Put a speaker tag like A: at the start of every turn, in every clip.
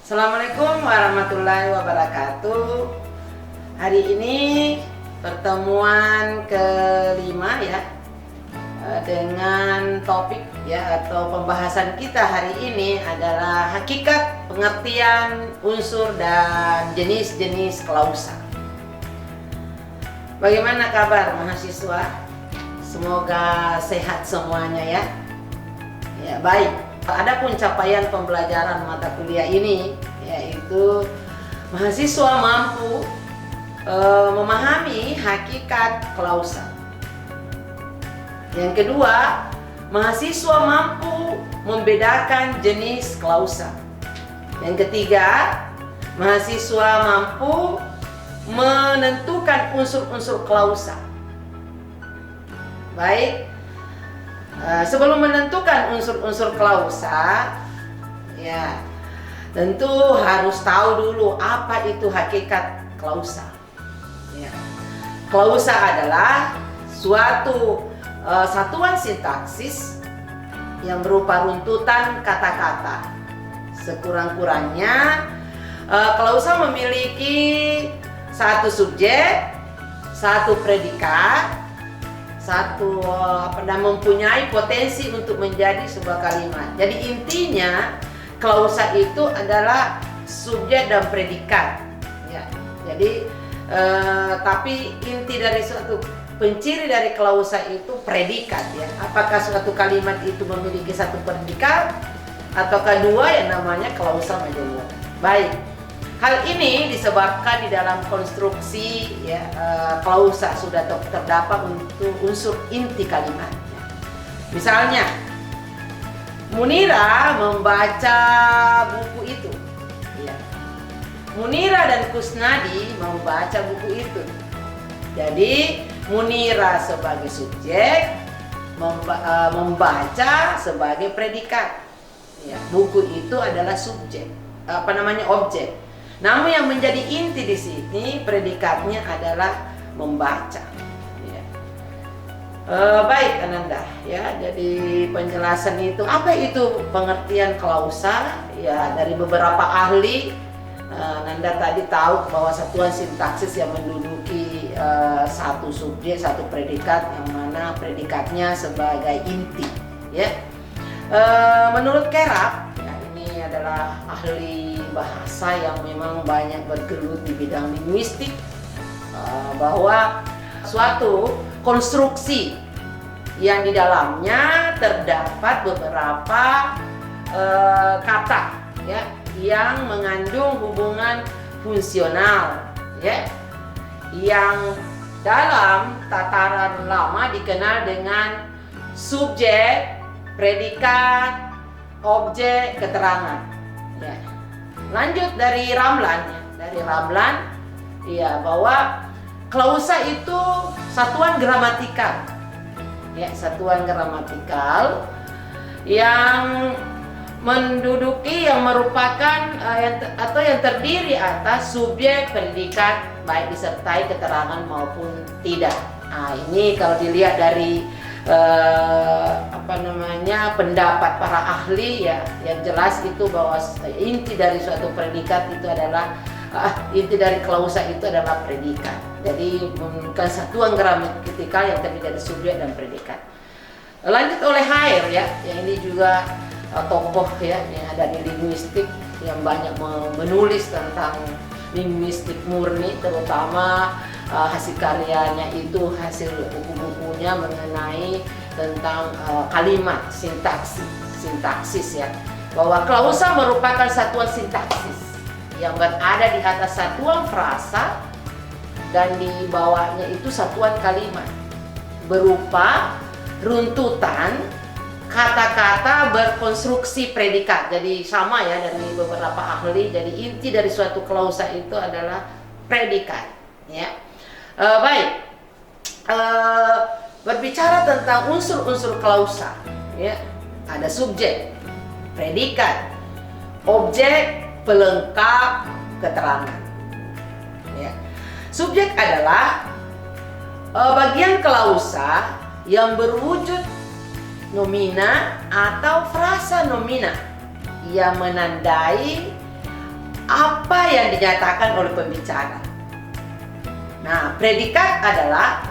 A: Assalamualaikum warahmatullahi wabarakatuh. Hari ini pertemuan kelima ya, dengan topik ya atau pembahasan kita hari ini adalah hakikat, pengertian, unsur dan jenis-jenis klausa. Bagaimana kabar mahasiswa? Semoga sehat semuanya ya. Ya, baik. Adapun capaian pembelajaran mata kuliah ini yaitu mahasiswa mampu memahami hakikat klausa. Yang kedua, mahasiswa mampu membedakan jenis klausa. Yang ketiga, mahasiswa mampu menentukan unsur-unsur klausa. Baik. Sebelum menentukan unsur-unsur klausa, ya tentu harus tahu dulu apa itu hakikat klausa. Ya. Klausa adalah suatu satuan sintaksis yang berupa runtutan kata-kata. Sekurang-kurangnya, klausa memiliki satu subjek, satu predikat, mempunyai potensi untuk menjadi sebuah kalimat. Jadi intinya klausa itu adalah subjek dan predikat. Ya. Jadi tapi inti dari suatu penciri dari klausa itu predikat ya. Apakah suatu kalimat itu memiliki satu predikat ataukah dua yang namanya klausa majemuk. Baik. Hal ini disebabkan di dalam konstruksi ya, klausa sudah terdapat untuk unsur inti kalimat. Misalnya, Munira membaca buku itu. Ya. Munira dan Kusnadi membaca buku itu. Jadi, Munira sebagai subjek, membaca sebagai predikat. Ya, buku itu adalah subjek, objek. Namun yang menjadi inti di sini predikatnya adalah membaca. Ya. Baik Ananda, ya. Jadi penjelasan itu apa itu pengertian klausa? Ya dari beberapa ahli, Ananda tadi tahu bahwa satuan sintaksis yang menduduki satu subjek, satu predikat, yang mana predikatnya sebagai inti. Ya. Menurut Kerap, ya, ini adalah ahli bahasa yang memang banyak bergelut di bidang linguistik, bahwa suatu konstruksi yang di dalamnya terdapat beberapa kata ya yang mengandung hubungan fungsional ya, yang dalam tataran lama dikenal dengan subjek, predikat, objek, keterangan ya. Lanjut dari Ramlan ya, bahwa klausa itu satuan gramatikal ya, satuan gramatikal yang menduduki, yang merupakan yang terdiri atas subjek, predikat, baik disertai keterangan maupun tidak. Nah, ini kalau dilihat dari pendapat para ahli ya, yang jelas itu bahwa inti dari suatu predikat itu adalah inti dari klausa itu adalah predikat. Jadi bukan satuan gramatikal yang terdiri dari subjek dan predikat. Lanjut oleh Haier ya, yang ini juga tokoh ya yang ada di linguistik yang banyak menulis tentang linguistik murni, terutama hasil karyanya itu hasil buku-bukunya mengenai tentang kalimat sintaksis ya, bahwa klausa merupakan satuan sintaksis yang berada di atas satuan frasa dan di bawahnya itu satuan kalimat berupa runtutan kata-kata berkonstruksi predikat. Jadi sama ya dari beberapa ahli. Jadi inti dari suatu klausa itu adalah predikat ya. Baik, berbicara tentang unsur-unsur klausa ya, ada subjek, predikat, objek, pelengkap, keterangan ya. Subjek adalah bagian klausa yang berwujud nomina atau frasa nomina yang menandai apa yang dinyatakan oleh pembicara. Nah, predikat adalah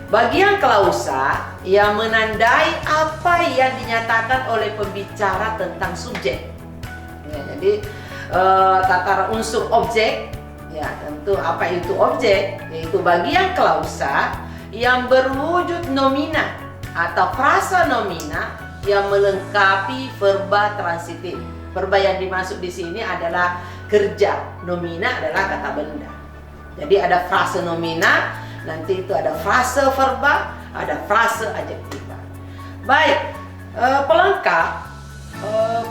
A: bagian klausa yang menandai apa yang dinyatakan oleh pembicara tentang subjek. Ya, jadi tataran unsur objek, ya tentu apa itu objek, yaitu bagian klausa yang berwujud nomina atau frasa nomina yang melengkapi verba transitif. Verba yang dimaksud di sini adalah kerja, nomina adalah kata benda. Jadi ada frase nomina, nanti itu ada frase verba, ada frase adjektiva. Baik, pelengkap.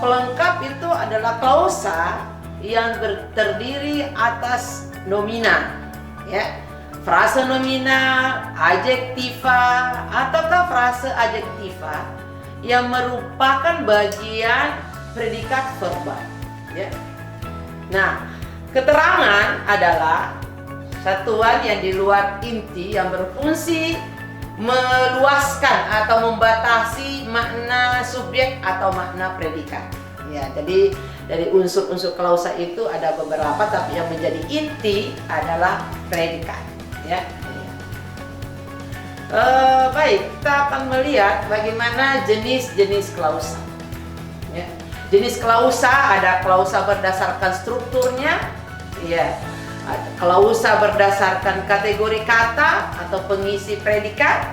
A: Pelengkap itu adalah klausa yang terdiri atas nomina, ya. Frase nomina, adjektiva, ataukah frase adjektiva yang merupakan bagian predikat verba, ya. Nah, keterangan adalah satuan yang di luar inti yang berfungsi meluaskan atau membatasi makna subjek atau makna predikat. Ya, jadi dari unsur-unsur klausa itu ada beberapa, tapi yang menjadi inti adalah predikat. Ya. Baik, kita akan melihat bagaimana jenis-jenis klausa. Ya. Jenis klausa ada klausa berdasarkan strukturnya, ya. Klausa berdasarkan kategori kata atau pengisi predikat,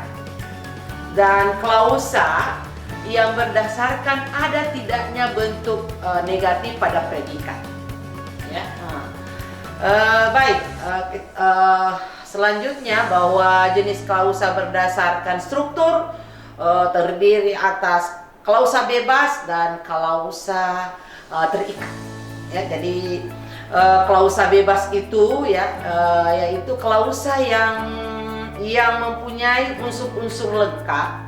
A: dan klausa yang berdasarkan ada tidaknya bentuk negatif pada predikat. Ya. Baik, selanjutnya bahwa jenis klausa berdasarkan struktur terdiri atas klausa bebas dan klausa terikat. Ya, jadi klausa bebas itu yaitu klausa yang mempunyai unsur-unsur lengkap,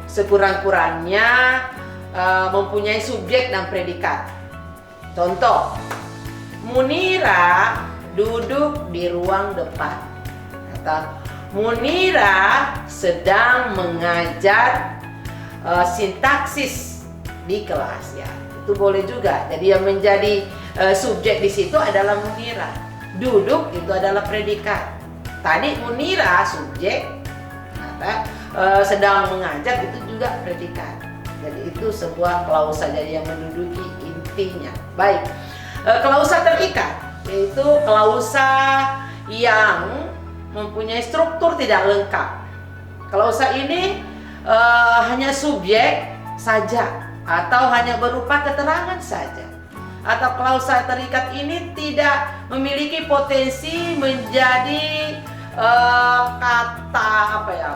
A: sekurang-kurangnya mempunyai subjek dan predikat. Contoh, Munira duduk di ruang depan, atau Munira sedang mengajar sintaksis di kelas, ya. Itu boleh juga. Jadi yang menjadi subjek di situ adalah Munira. Duduk itu adalah predikat. Tadi Munira subjek, sedang mengajar itu juga predikat. Jadi itu sebuah klausa jadi yang menduduki intinya. Baik, klausa terikat yaitu klausa yang mempunyai struktur tidak lengkap. Klausa ini hanya subjek saja atau hanya berupa keterangan saja. Atau klausa terikat ini tidak memiliki potensi menjadi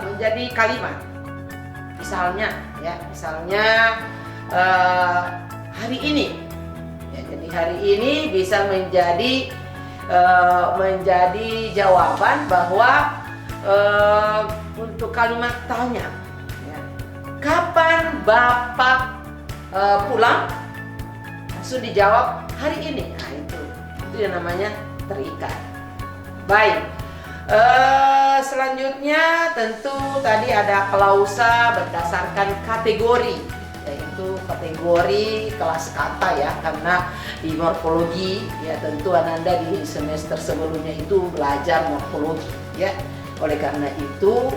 A: menjadi kalimat. Misalnya hari ini. Ya, jadi hari ini bisa menjadi jawaban bahwa untuk kalimat tanya, ya, kapan Bapak pulang? Langsung dijawab hari ini. Nah, itu yang namanya terikat. Baik, selanjutnya tentu tadi ada klausa berdasarkan kategori, yaitu kategori kelas kata, ya, karena di morfologi, ya, tentu Ananda di semester sebelumnya itu belajar morfologi, ya. Oleh karena itu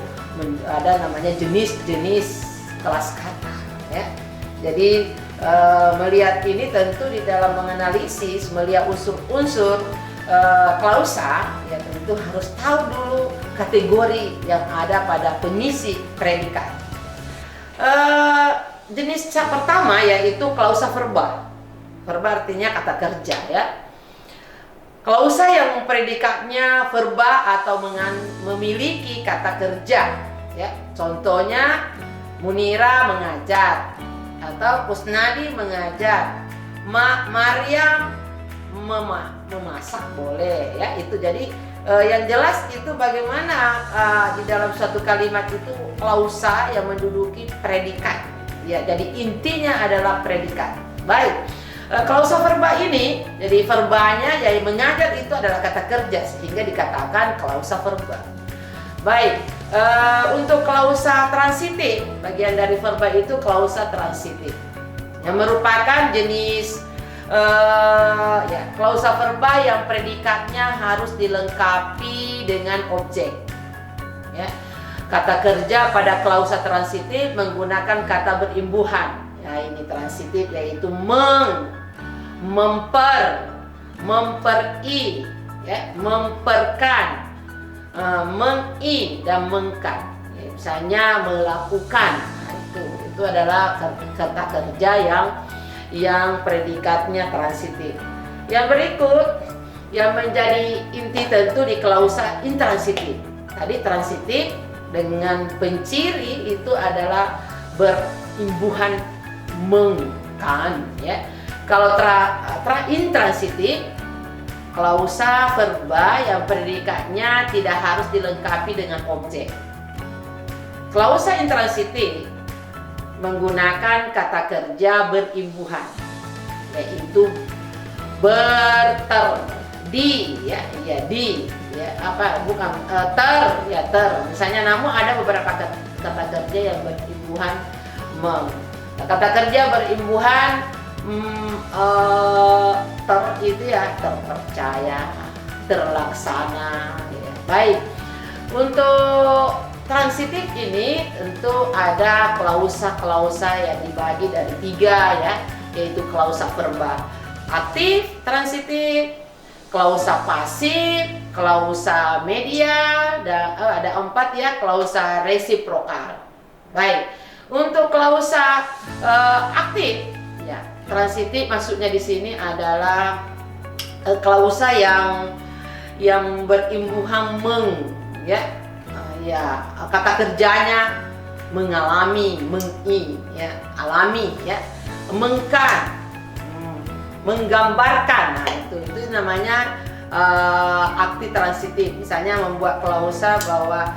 A: ada namanya jenis-jenis kelas kata, ya. Jadi melihat ini tentu di dalam menganalisis, melihat unsur-unsur klausa, ya tentu harus tahu dulu kategori yang ada pada pengisi predikat. Jenis pertama yaitu klausa verba. Verba artinya kata kerja, ya. Klausa yang predikatnya verba atau memiliki kata kerja, ya. Contohnya Munira mengajar, atau Kusnadi mengajar, Maryam memasak, boleh, ya. Itu jadi yang jelas itu bagaimana di dalam suatu kalimat itu klausa yang menduduki predikat, ya. Jadi intinya adalah predikat. Baik, klausa verba ini, jadi verbanya jadi mengajar itu adalah kata kerja sehingga dikatakan klausa verba. Baik, untuk klausa transitif, bagian dari verba itu klausa transitif yang merupakan jenis Ya, klausa verba yang predikatnya harus dilengkapi dengan objek. Ya. Kata kerja pada klausa transitif menggunakan kata berimbuhan. Ya, ini transitif yaitu memper, memperi, ya, memperkan, mengi dan mengkan. Ya, misalnya melakukan. Nah, itu adalah kata kerja yang predikatnya transitif. Yang berikut yang menjadi inti tentu di klausa intransitif. Tadi transitif dengan penciri itu adalah berimbuhan mengkan, ya. Kalau intransitif, klausa verba yang predikatnya tidak harus dilengkapi dengan objek. Klausa intransitif menggunakan kata kerja berimbuhan, yaitu berterdi, ya, di, ya, apa bukan ter. Misalnya, namun ada beberapa kata kerja yang berimbuhan meng. Kata kerja berimbuhan itu ya terpercaya, terlaksana, ya. Baik, untuk transitif ini tentu ada klausa-klausa yang dibagi dari 3, ya, yaitu klausa verba aktif transitif, klausa pasif, klausa media, dan ada 4, ya, klausa resiprokal. Baik, untuk klausa aktif, ya, transitif maksudnya di sini adalah klausa yang berimbuhan meng, ya. Ya, kata kerjanya mengalami, mengi, ya, alami, ya, mengkan, menggambarkan. Nah, itu namanya aktif transitif. Misalnya membuat klausa bahwa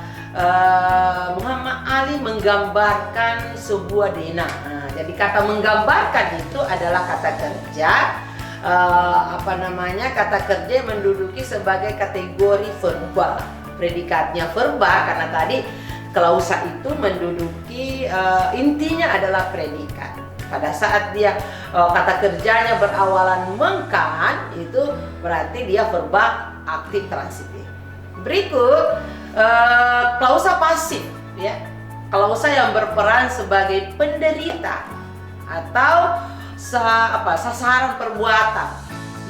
A: Muhammad Ali menggambarkan sebuah denah. Nah, jadi kata menggambarkan itu adalah kata kerja kata kerja yang menduduki sebagai kategori verba. Predikatnya verba karena tadi klausa itu menduduki intinya adalah predikat. Pada saat dia kata kerjanya berawalan mengkan, itu berarti dia verba aktif transitif. Berikut klausa pasif, ya, klausa yang berperan sebagai penderita atau sasaran perbuatan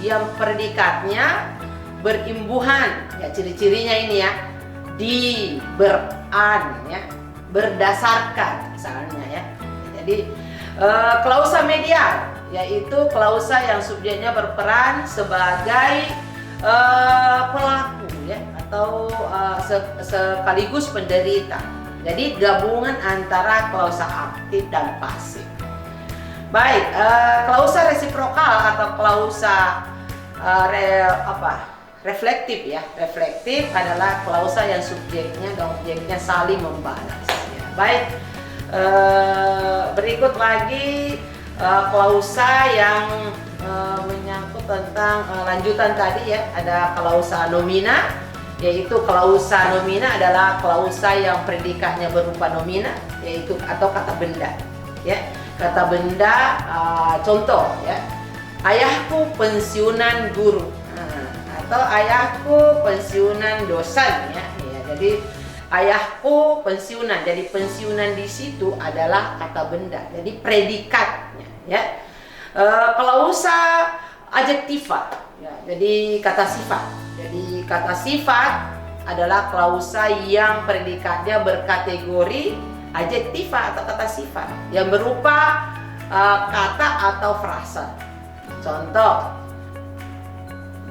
A: yang predikatnya berimbuhan, ya, ciri-cirinya ini, ya, ya, berdasarkan misalnya, ya. Jadi klausa medial yaitu klausa yang subjeknya berperan sebagai pelaku, ya, atau sekaligus penderita. Jadi gabungan antara klausa aktif dan pasif. Baik, klausa resiprokal atau klausa reflektif, ya. Reflektif adalah klausa yang subjeknya dan objeknya saling membalas, ya. Baik, berikut lagi klausa yang menyangkut tentang lanjutan tadi, ya. Ada klausa nomina, yaitu klausa nomina adalah klausa yang predikatnya berupa nomina, yaitu atau kata benda, ya. Kata benda, contoh, ya, ayahku pensiunan guru, atau ayahku pensiunan dosen, ya. Jadi ayahku pensiunan, jadi pensiunan di situ adalah kata benda, jadi predikatnya, ya. Klausa adjektiva, ya, jadi kata sifat. Jadi kata sifat adalah klausa yang predikatnya berkategori adjektiva atau kata sifat yang berupa kata atau frasa. Contoh,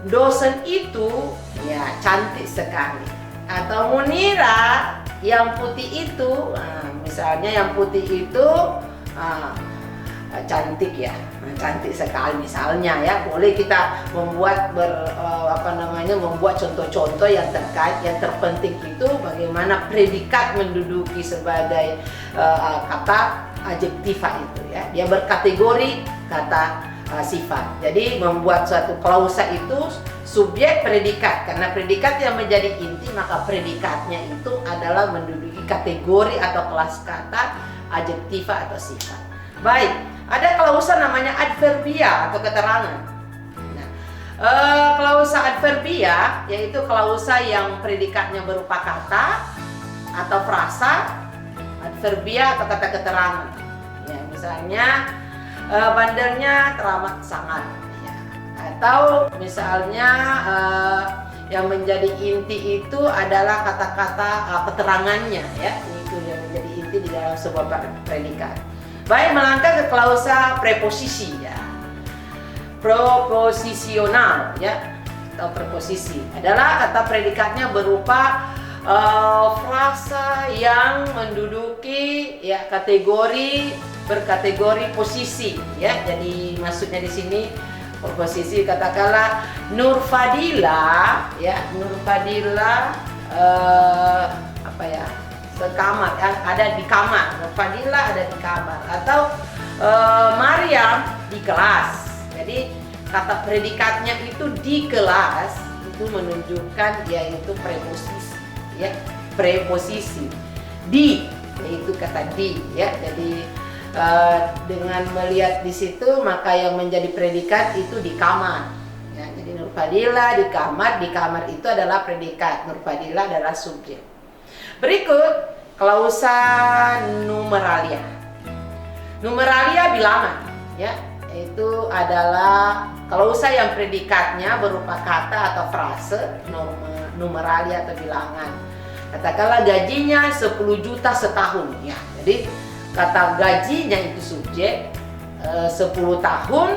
A: dosen itu, ya, cantik sekali. Atau Munira yang putih itu, misalnya yang putih itu cantik, ya, cantik sekali misalnya, ya. Boleh kita membuat membuat contoh-contoh yang terkait, yang terpenting itu bagaimana predikat menduduki sebagai kata adjektiva itu, ya. Dia berkategori kata sifat. Jadi membuat suatu klausa itu subjek predikat, karena predikat yang menjadi inti, maka predikatnya itu adalah menduduki kategori atau kelas kata adjektiva atau sifat. Baik, ada klausa namanya namanya adverbia atau keterangan. Nah, klausa adverbia yaitu klausa yang predikatnya berupa kata atau frasa, adverbia atau kata keterangan. Ya, misalnya bandernya teramat sangat. Ya. Atau misalnya yang menjadi inti itu adalah kata-kata keterangannya, ya, itu yang menjadi inti di dalam sebuah predikat. Baik, melangkah ke klausa preposisi, ya, proposisional, ya, atau preposisi adalah kata predikatnya berupa frasa yang menduduki, ya, kategori berkategori posisi, ya. Jadi maksudnya di sini posisi, katakanlah Nur Fadila, ya, Nur Fadila apa ya, sekamar, ada di kamar, Nur Fadila ada di kamar, atau Maryam di kelas. Jadi kata predikatnya itu di kelas itu menunjukkan yaitu preposisi, ya, preposisi di, yaitu kata di, ya. Jadi dengan melihat di situ maka yang menjadi predikat itu di kamar, ya. Jadi Nur Fadila di kamar itu adalah predikat, Nur Fadila adalah subjek. Berikut klausa numeralia. Numeralia bilangan, ya, itu adalah klausa yang predikatnya berupa kata atau frase, numeralia atau bilangan. Katakanlah gajinya 10 juta setahun, ya. Jadi kata gajinya itu subjek, 10 tahun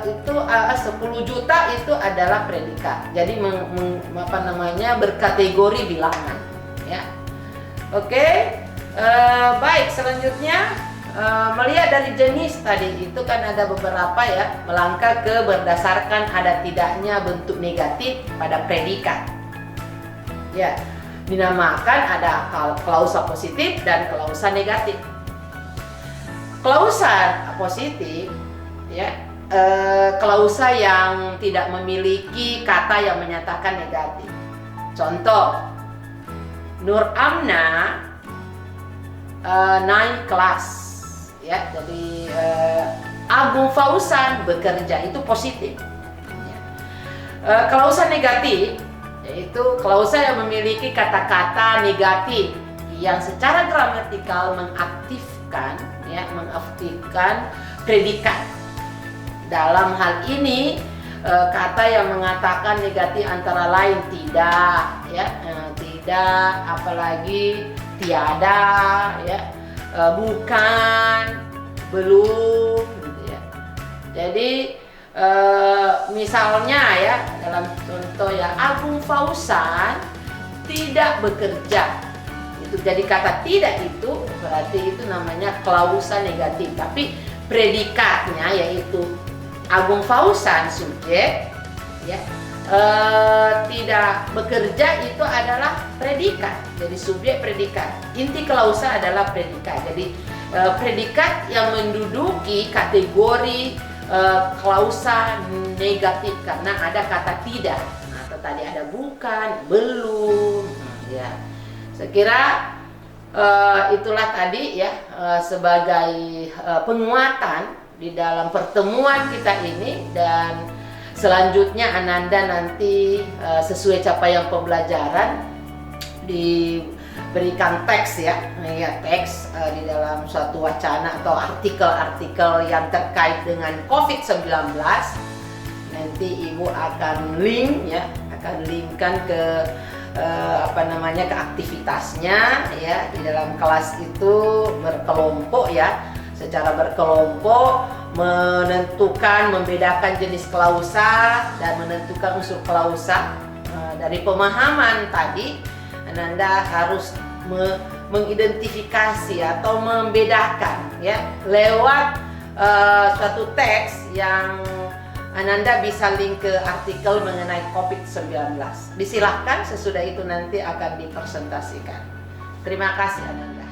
A: itu 10 juta itu adalah predikat. Jadi berkategori bilangan, ya. Oke. Baik, selanjutnya melihat dari jenis tadi itu kan ada beberapa, ya, melangkah ke berdasarkan ada tidaknya bentuk negatif pada predikat, ya. Dinamakan ada klausa positif dan klausa negatif. Klausa positif, ya, klausa yang tidak memiliki kata yang menyatakan negatif. Contoh, Nur Amna naik kelas, ya. Jadi Agung Fauzan bekerja, itu positif, ya. Klausa negatif yaitu klausa yang memiliki kata-kata negatif yang secara gramatikal mengaktifkan, ya, mengaktifkan predikat. Dalam hal ini kata yang mengatakan negatif antara lain tidak, ya, tidak, apalagi tiada, ya, bukan, belum, gitu, ya. Jadi misalnya, ya, dalam contoh, ya, Agung Fauzan tidak bekerja. Itu jadi kata tidak itu berarti itu namanya klausa negatif, tapi predikatnya yaitu Agung Fauzan subjek, ya, tidak bekerja itu adalah predikat. Jadi subjek predikat. Inti klausa adalah predikat. Jadi predikat yang menduduki kategori klausa negatif karena ada kata tidak. Nah, tadi ada bukan, belum, ya. Saya kira itulah tadi, ya, sebagai penguatan di dalam pertemuan kita ini, dan selanjutnya Ananda nanti sesuai capaian pembelajaran diberikan teks, ya, teks di dalam suatu wacana atau artikel-artikel yang terkait dengan COVID-19. Nanti Ibu akan link, ya, akan linkkan ke ke aktivitasnya, ya, di dalam kelas itu berkelompok, ya, secara berkelompok menentukan, membedakan jenis klausa dan menentukan unsur klausa. Dari pemahaman tadi Ananda harus mengidentifikasi atau membedakan, ya, lewat suatu teks yang Ananda bisa link ke artikel mengenai COVID-19. Disilahkan, sesudah itu nanti akan dipresentasikan. Terima kasih Ananda.